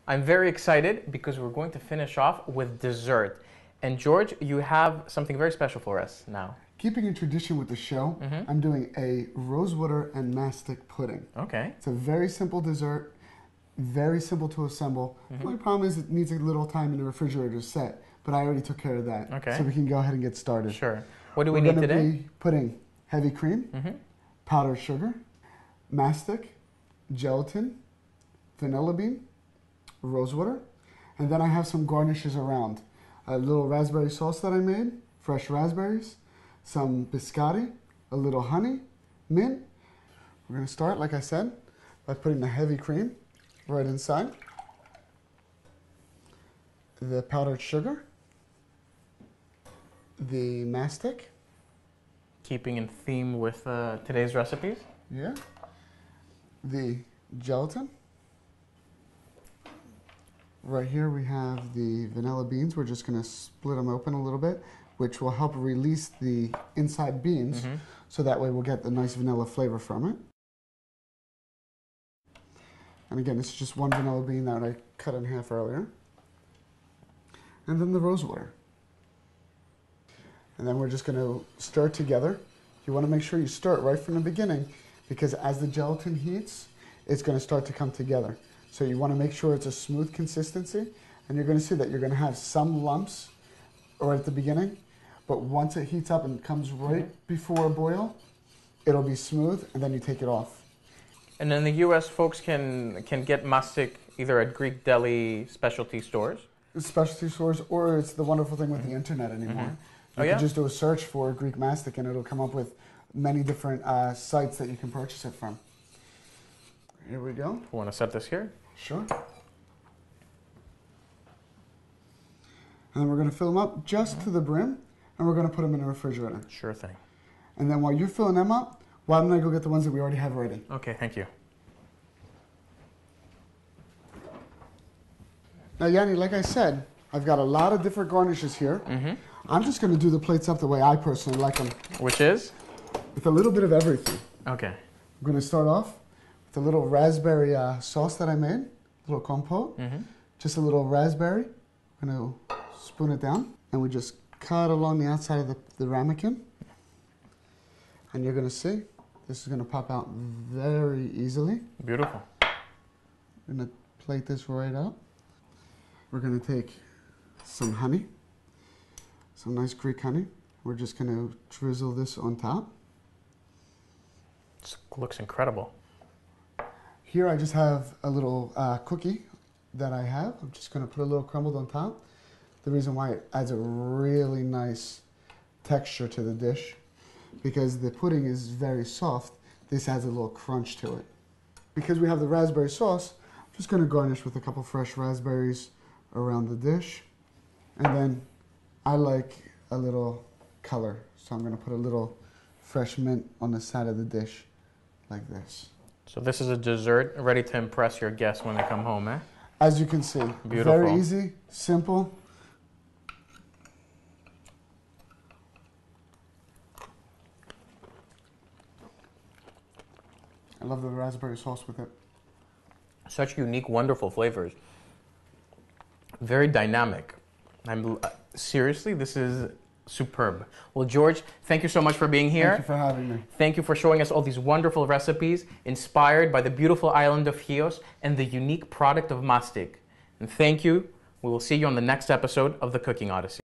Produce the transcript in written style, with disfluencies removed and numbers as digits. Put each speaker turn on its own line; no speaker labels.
I'm very excited because we're going to finish off with dessert. And George, you have something very special for us now.
Keeping in tradition with the show, I'm doing a rosewater and mastic pudding.
Okay.
It's a very simple dessert, very simple to assemble. The only problem is it needs a little time in the refrigerator to set, but I already took care of that.
Okay.
So we can go ahead and get started.
Sure. What do we need today?
We're going to be putting heavy cream, powdered sugar, mastic, gelatin, vanilla bean, rosewater, and then I have some garnishes around. A little raspberry sauce that I made, fresh raspberries, some biscotti, a little honey, mint. We're going to start, like I said, by putting the heavy cream right inside, the powdered sugar, the mastic.
Keeping in theme with today's recipes.
Yeah. The gelatin. Right here we have the vanilla beans. We're just going to split them open a little bit, which will help release the inside beans, so that way we'll get the nice vanilla flavor from it. And again, this is just one vanilla bean that I cut in half earlier. And then the rosewater. And then we're just going to stir it together. You want to make sure you stir it right from the beginning, because as the gelatin heats, it's going to start to come together. So you want to make sure it's a smooth consistency, and you're going to see that you're going to have some lumps right at the beginning, but once it heats up and comes right before a boil, it'll be smooth, and then you take it off.
And in the U.S., folks can get mastic either at Greek deli specialty stores.
Specialty stores, or it's the wonderful thing with the internet anymore. You can just do a search for Greek mastic, and it'll come up with many different sites that you can purchase it from. Here we go.
You want to set this here?
Sure. And then we're going to fill them up just to the brim, and we're going to put them in the refrigerator.
Sure thing.
And then while you're filling them up, why don't I go get the ones that we already have ready?
Okay, thank you.
Now, Yanni, like I said, I've got a lot of different garnishes here. I'm just going to do the plates up the way I personally like them.
Which is?
With a little bit of everything.
Okay.
I'm going to start off with a little raspberry sauce that I made, a little compote. Just a little raspberry. I'm going to spoon it down, and we just cut along the outside of the ramekin. And you're going to see, this is going to pop out very easily.
Beautiful.
I'm going to plate this right up. We're going to take some honey, some nice Greek honey. We're just going to drizzle this on top.
This looks incredible.
Here I just have a little cookie that I have. I'm just going to put a little crumbled on top. The reason why it adds a really nice texture to the dish, because the pudding is very soft, this adds a little crunch to it. Because we have the raspberry sauce, I'm just going to garnish with a couple fresh raspberries around the dish. And then I like a little color, so I'm going to put a little fresh mint on the side of the dish like this.
So this is a dessert ready to impress your guests when they come home, eh?
As you can see,
beautiful.
Very easy, simple. I love the raspberry sauce with it.
Such unique, wonderful flavors. Very dynamic. Seriously, this is superb. Well, George, thank you so much for being here.
Thank you for having me.
Thank you for showing us all these wonderful recipes inspired by the beautiful island of Chios and the unique product of mastic. And thank you. We will see you on the next episode of The Cooking Odyssey.